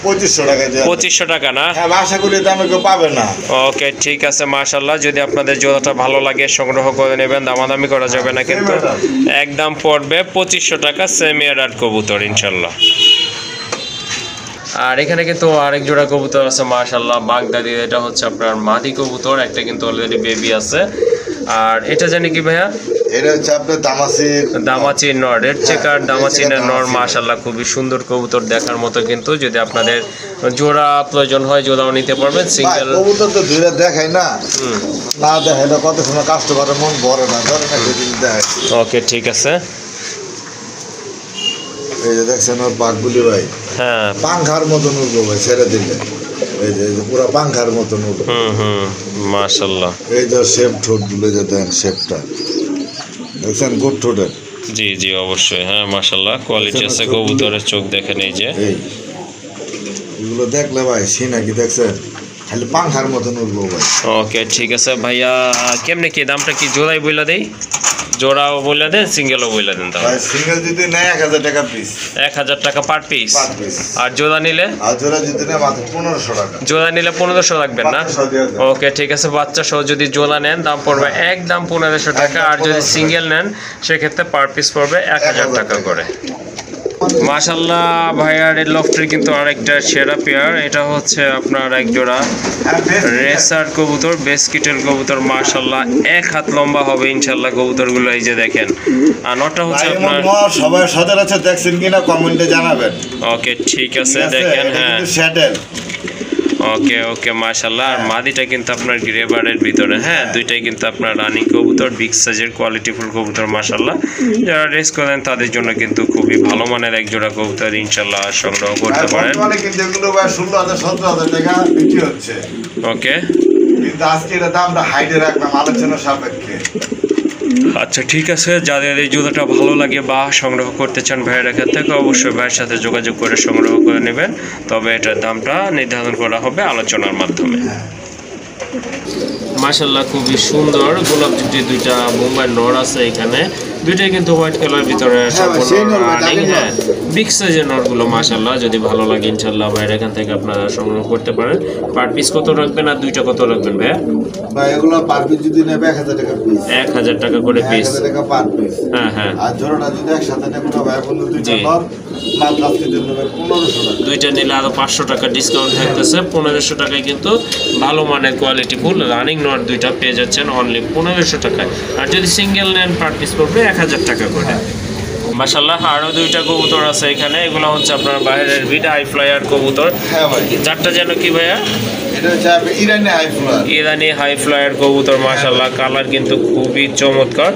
2500 টাকা। 2500 টাকা না? হ্যাঁ আশা করি দামে কেউ পাবে না। ওকে ঠিক আছে মাশাআল্লাহ, যদি আপনাদের জোড়াটা ভালো লাগে সংগ্রহ করে নেবেন, দামাদামি করা যাবে না কিন্তু। একদম পড়বে 2500 টাকা, সেমি অ্যাডাল কবুতর ইনশাআল্লাহ। আর এখানে কিন্তু আরেক জোড়া কবুতর আছে মাশাআল্লাহ, বাগদাদি। এটা হচ্ছে আপনার মাদি কবুতর, একটা কিন্তু অলরেডি বেবি আছে। আর এটা জানি কি ভাইয়া? এটা হচ্ছে আপনার দামাচি নর, রেড চেকার দামাচিনের নর। মাশাআল্লাহ খুবই সুন্দর কবুতর, দেখার মতো কিন্তু। যদি আপনাদের জোড়া প্রয়োজন হয় জোড়াও নিতে পারবেন। সিঙ্গেল কবুতর তো ধরে দেখাই না, না দেখাই না কত সময় কাস্টমারের মন ভরে না, ধরে না দেখাই। ওকে ঠিক আছে, এই যে দেখছেন ওর পাকগুলি ভাই, হ্যাঁ পাংখার মতন উঠবো ভাই ছেড়ে দিলে, এই যে পুরো পাংখার মতন উঠবো। মাশাআল্লাহ এই যে শেপ ঠোঁট গুলো যে দেন, শেপটা দেখছেন গুড ঠোঁটের। জি জি অবশ্যই, হ্যাঁ মাশাআল্লাহ কোয়ালিটি আছে কবুতরের, চোখ দেখেন এই যে, এগুলো দেখলে ভাই সিনা কি দেখছেন, খালি পাংখার মতন উঠবো ভাই। ওকে ঠিক আছে ভাইয়া, কেমনে কি দামটা কি জোড়াই বইলা দেই? জোড়াও বলে দেন, সিঙ্গেলও বলে দেন তাহলে। ভাই সিঙ্গেল যদি নেয় 1000 টাকা পিস, 1000 টাকা পার পিস। Per piece. আর জোড়া নিলে? আর জোড়া যদি নেয় মাত্র 1500 টাকা। জোড়া নিলে 1500 রাখবেন না? 1500 দিয়ে দেন। ওকে ঠিক আছে, বাচ্চা সহ যদি জোড়া নেন দাম পড়বে একদম 1500 টাকা, আর যদি সিঙ্গেল নেন সেক্ষেত্রে পার পিস পড়বে 1000 টাকা করে। মাশাআল্লাহ ভাইয়ার এই লফটের কিন্তু আরেকটা সেরা পেয়ার, এটা হচ্ছে আপনার এক জোড়া রেসার কবুতর, বেসকিটের কবুতর। মাশাআল্লাহ 1 হাত লম্বা হবে ইনশাআল্লাহ কবুতরগুলো, এই যে দেখেন। আর নটটা হচ্ছে আপনার সবাই সচরাচর দেখছেন কিনা কমেন্টে জানাবেন। ওকে ঠিক আছে, দেখেন। হ্যাঁ শ্যাডেল। ওকে ওকে মাশাআল্লাহ। আর মাদিটা কিন্তু আপনার গ্রেবারের ভিতরে, হ্যাঁ দুইটাই কিন্তু আপনার রানিং কবুতর, বিগ সাইজের কোয়ালিটিফুল কবুতর মাশাআল্লাহ। যারা রেস করেন তাদের জন্য কিন্তু খুবই ভালো মানের এক জোড়া কবুতর ইনশাআল্লাহ সংগ্রহ করতে পারেন। বর্তমানে কিন্তু এগুলো ভাই 16000 17000 টাকা বিক্রি হচ্ছে। ওকে কিন্তু আজকে এটা দামটা হাইডে রাখলাম আলোচনা সাপেক্ষে। আচ্ছা ঠিক আছে, যাদের এই জুতাটা ভালো লাগে বা সংগ্রহ করতে চান ভাইয়ের কাছ থেকে, অবশ্যই ভাইয়ের সাথে যোগাযোগ করে সংগ্রহ করে নেবেন। তবে এটার দামটা নির্ধারণ করা হবে আলোচনার মাধ্যমে। মাশাআল্লাহ খুবই সুন্দর গোলাপ জুটি দুইটা বোম্বাই নর আছে এখানে, দুইটাই কিন্তু হোয়াইট কালার ভিতরে বিগ সাইজের নরগুলো মাশাআল্লাহ। যদি ভালো লাগে ইনশাআল্লাহ ভাইয়ের এখান থেকে আপনারা সংগ্রহ করতে পারেন। পার পিস কত রাখবেন আর দুইটা কত রাখবেন ভাইয়া? ভাই এগুলো পার পিস যদি নেবে 1000 টাকা পিস। 1000 টাকা করে পিস। 1000 টাকা পার পিস। হ্যাঁ হ্যাঁ। আর জোড়াটা যদি একসাথে নেবে না ভাই বন্ধু দুইটা নর মাত্র আজকে জন্য 1500 টাকা। দুইটা নিলে আরো 500 টাকা ডিসকাউন্ট থাকতেছে। 1500 টাকায় কিন্তু ভালো মানের কোয়ালিটি ফুল রানিং নট দুইটা পেয়ে যাচ্ছেন অনলি 1500 টাকায়। আর যদি সিঙ্গেল নেন পার পিস পড়বে 1000 টাকা করে। মাশাআল্লাহ আরো দুইটা কবুতর আছে এখানে, এগুলো হচ্ছে আপনার বাইরের বিড হাই ফ্লায়ার কবুতর। হ্যাঁ ভাই। চারটা যেন কি ভাইয়া? এটা হচ্ছে ইরানি হাই ফ্লায়ার। ইরানি হাই ফ্লায়ার কবুতর মাশাআল্লাহ, কালার কিন্তু খুবই চমৎকার,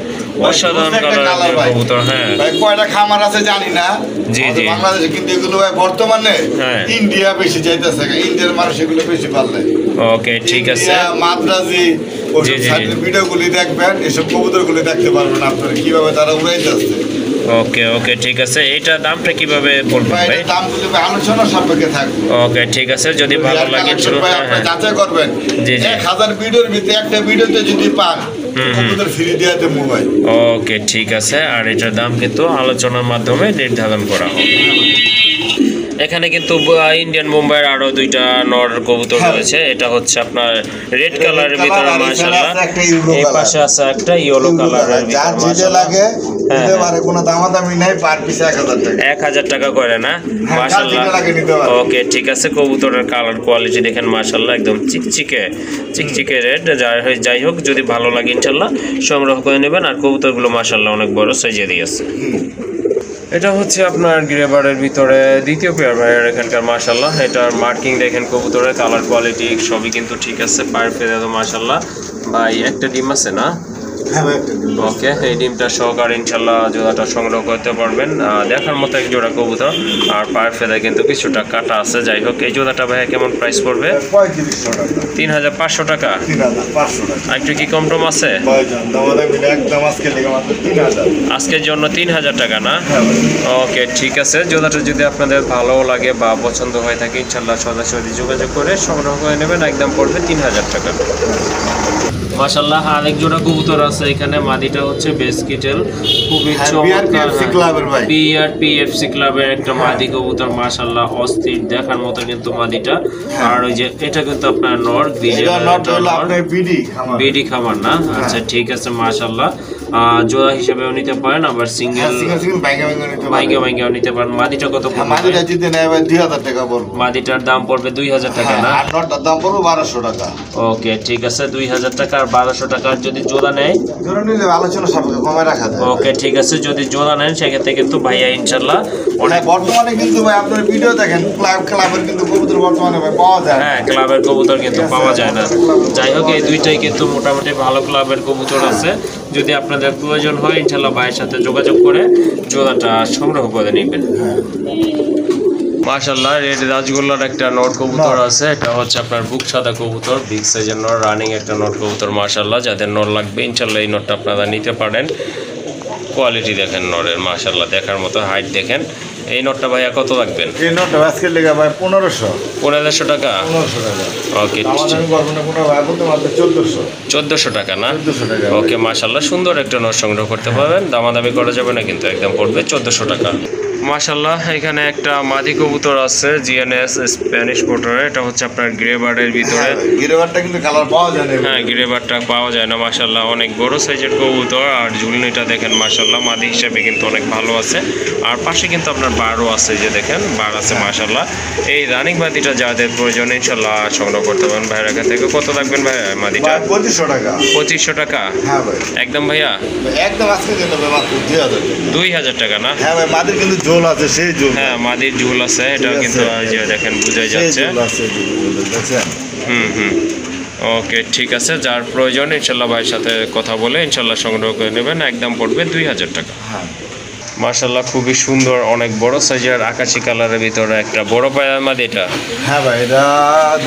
অসাধারণ কালারের কবুতর। হ্যাঁ ভাই কয়টা খামার আছে জানি না জি জি বাংলাদেশে, কিন্তু এগুলো ভাই বর্তমানে ইন্ডিয়া বেশি চাইতেছে, ইন্ডিয়ার মানুষ এগুলো বেশি পারলে। ওকে ঠিক আছে, মাদ্রাজি ভিডিওগুলি দেখবেন, এসব কবুতরগুলি দেখতে পারবেন আপনারা কিভাবে তারা উড়াইতে আসছে। ওকে ওকে ঠিক আছে, এইটা দামটা কিভাবে পড়বে ভাই? দামগুলি আলোচনা সাপেক্ষে থাকবে। ওকে ঠিক আছে, যদি ভালো লাগে যাচাই করবেন। জি জি 1000 ভিডিওর ভিতরে একটা ভিডিওতে যদি পান কবুতর ফ্রি দিয়ে দেব মোবাইল। ওকে ঠিক আছে, আর এটার দাম কিন্তু আলোচনার মাধ্যমে নির্ধারণ করা হবে। এখানে কিন্তু ইন্ডিয়ান মুম্বাইয়ের আরো দুইটা নর কবুতর রয়েছে, এটা হচ্ছে আপনার রেড কালারের ভিতরে মাশাআল্লাহ, এই পাশে আছে একটা ইয়েলো কালারের ভিতরে মাশাআল্লাহ। এবারে কোনো দামাদামি নাই, পার পিস 1000 টাকা। 1000 টাকা করে না? মাশাআল্লাহ। ওকে ঠিক আছে, কবুতরের কালার কোয়ালিটি দেখেন মাশাআল্লাহ, একদম চিকচিকে রেড। যাই হোক, যদি ভালো লাগে ইনশাআল্লাহ সংগ্রহ করে নেবেন। আর কবুতরগুলো মাশাআল্লাহ অনেক বড় সাইজে দিয়েছে। এটা হচ্ছে আপনার গ্রেবারের ভিতরে দ্বিতীয় পেয়ার ভাইয়ের এখানকার মাশাআল্লাহ। এটার মার্কিং দেখেন, কবুতরের কালার কোয়ালিটি সবই কিন্তু ঠিক আছে। পায়ের ফেলে তো মাশাআল্লাহ ভাই একটা ডিম আছে না? ওকে, এই ডিমটা সহকারে ইনশাআল্লাহ জোড়াটা সংগ্রহ করতে পারবেন। দেখার মতো এক জোড়া কবুতর, আর পায়ের ফেলে কিন্তু কিছুটা কাটা আছে। যাই হোক, এই জোড়াটা ভাইয়া কেমন প্রাইস পড়বে? 3500 টাকা। 3500 টাকা। আর একটু কি কম টম আছে? আজকের জন্য 3000 টাকা না? ওকে ঠিক আছে, জোড়াটা যদি আপনাদের ভালো লাগে বা পছন্দ হয়ে থাকে ইনশাআল্লাহ সরাসরি যোগাযোগ করে সংগ্রহ করে নেবেন, একদম পড়বে 3000 টাকা। মাশাআল্লাহ আরেক জোড়া কবুতর আছে এখানে, মাদিটা হচ্ছে বেসকিটেল, খুবই চমৎকার বিআরপিএফসি ক্লাবের একটা মাদি কবুতর মাশাআল্লাহ, অস্থির দেখার মতো কিন্তু মাদিটা। আর ওই যে এটা কিন্তু আপনার নর বিডি খামার না? আচ্ছা ঠিক আছে মাশাআল্লাহ, জোড়া হিসেবেও নিতে পারেন, আবার সিঙ্গেল ভাইঙ্গা নিতে পারেন। মাদিটা কত পড়বে? মাদিটা যদি নেয় 2000 টাকা পড়বে। মাদিটার দাম পড়বে 2000 টাকা না? আর নটটার দাম পড়বে 1200 টাকা। ওকে ঠিক আছে, 2000 টাকা আর 1200 টাকার যদি জোড়া নেয়, জোড়া নিলে আলোচনা সাপেক্ষে কমে রাখা যায়। ওকে ঠিক আছে, যদি জোড়া নেন সেক্ষেত্রে কিন্তু ভাইয়া ইনশাআল্লাহ অনেক বর্তমানে কিন্তু ভাই আপনার ভিডিও দেখেন, ক্লাবের কিন্তু কবুতর বর্তমানে ভাই পাওয়া যায়। হ্যাঁ ক্লাবের কবুতর কিন্তু পাওয়া যায় না। যাই হোক, এই দুইটাই কিন্তু মোটামুটি ভালো ক্লাবের কবুতর আছে। যদি আপনাদের প্রয়োজন হয় ইনশাআল্লাহ ভাইয়ের সাথে যোগাযোগ করে জোড়াটা সংগ্রহ করে নেবেন। মাশাআল্লাহ রেড রাজগোল্লার একটা নট কবুতর আছে, এটা হচ্ছে আপনার বুক সাদা কবুতর, বিগ সাইজের নট, রানিং একটা নট কবুতর মাশাআল্লাহ। যাদের নট লাগবে ইনশাআল্লাহ এই নটটা আপনারা নিতে পারেন। কোয়ালিটি দেখেন নরের, মাশাআল্লাহ দেখার মতো হাইট দেখেন। এই নটটা ভাইয়া কত রাখবেন? এই নটটা আজকের লেগে ভাই 1500 1500 টাকা। 1500 টাকা। ওকে, আমি করবো না কোনো ভাই, বলতে মাত্র 1400 1400 টাকা না? 1400 টাকা। ওকে, মাশাআল্লাহ সুন্দর একটা নট সংগ্রহ করতে পারবেন, দামাদামি করা যাবে না কিন্তু, একদম পড়বে 1400 টাকা। মাশাআল্লাহ এখানে একটা মাদি কবুতর আছে জিএনএস স্প্যানিশ কোটরে, এটা হচ্ছে আপনার গ্রে বার্ডের ভিতরে। গিরেবারটা কিন্তু কালার পাওয়া যায় না। হ্যাঁ, গ্রে বার্ডটা পাওয়া যায় না। মাশাআল্লাহ অনেক বড় সাইজের কবুতর, আর ঝুলনিটা দেখেন মাশাআল্লাহ মাদি হিসেবে কিন্তু অনেক ভালো আছে। আর পাশে কিন্তু আপনার বারও আছে, যে দেখেন বার আছে মাশাআল্লাহ। এই রানিং মাদিটা যাদের প্রয়োজন ইনশাআল্লাহ সংগ্রহ করতে পারেন ভাইয়ের কাছ থেকে। কত লাগবেন ভাই মাদিটা? 2500 টাকা। 2500 টাকা? হ্যাঁ ভাই একদম ভাইয়া একদম আজকে দিতে হবে মাত্র 2000 টাকা। 2000 টাকা না? হ্যাঁ ভাই মাদের কিন্তু ঝোল আছে, সেই ঝোল। হ্যাঁ, মাদির ঝুল আছে, এটা ঠিক কিন্তু আছে। এই যে দেখেন বোঝাই সেই যাচ্ছে। ঝোল আছে, ঝোল দেখছেন? হুম। ওকে, ঠিক আছে, যার প্রয়োজন ইনশাল্লাহ ভাইয়ের সাথে কথা বলে ইনশাল্লাহ সংগ্রহ করে নেবেন, একদম পড়বে 2000 টাকা। হ্যাঁ মাশাল্লাহ খুবই সুন্দর, অনেক বড় সাইজের আকাশি কালারের ভিতরে একটা বড় পায়রা মাদি এটা। হ্যাঁ ভাই এটা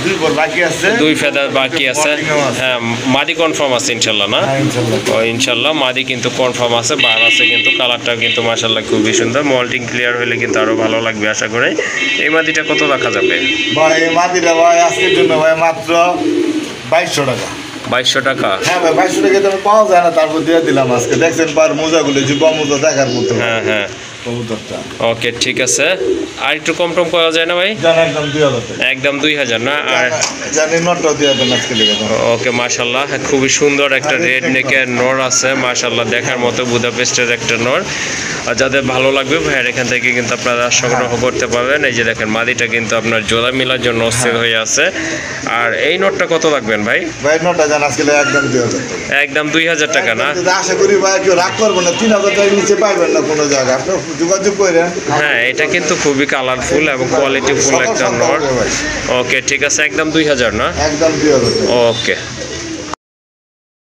2 বার বাকি আছে, 2 ফেদার বাকি আছে। হ্যাঁ, মাদি কনফার্ম আছে ইনশাল্লাহ না? হ্যাঁ ইনশাআল্লাহ। ও ইনশাল্লাহ মাদি কিন্তু কনফার্ম আছে, বার আছে কিন্তু, কালারটা কিন্তু মাশাল্লাহ খুবই সুন্দর। মল্টিং ক্লিয়ার হলে কিন্তু আরো ভালো লাগবে আশা করি। এই মাদিটা কত রাখা যাবে ভাই? এই মাদিটা ভাই আজকের জন্য ভাই মাত্র 2200 টাকা। 2200 টাকা? হ্যাঁ ভাই 2200 টাকা তো পাওয়া যায় না, তারপর দিয়ে দিলাম আজকে। দেখছেন পার মোজাগুলো, যুবা মোজা দেখার মতো হ্যাঁ। কবুতরটা। ওকে, ঠিক আছে, আর একটু কম টম করা যায় না ভাই? জান একদম 2000 টাকা। একদম 2000 না? আর জানি নটটাও দিয়ে দেন আজকে লেগে। ওকে, মাশাল্লাহ খুবই সুন্দর একটা রেড নেকের নর আছে, মাশাল্লাহ দেখার মতো বুদাপেস্টের একটা নর। আর যাদের ভালো লাগবে ভাইয়ের এখান থেকে কিন্তু আপনারা সংগ্রহ করতে পারবেন। এই যে দেখেন মাদিটা কিন্তু আপনার জোড়া মিলার জন্য অস্থির হয়ে আছে। আর এই নটটা কত রাখবেন ভাই? ভাই নটটা জান আজকে একদম 2000 টাকা। একদম 2000 টাকা না? আশা করি ভাই কেউ রাগ করবো না, 3000 টাকার নিচে পাইবেন না কোনো জায়গায়, আপনি যোগাযোগ করেন। হ্যাঁ, এটা কিন্তু খুবই কালারফুল এবং কোয়ালিটি ফুল একটা নর। ওকে, ঠিক আছে, একদম 2000 না? একদম 2000 টাকা। ওকে।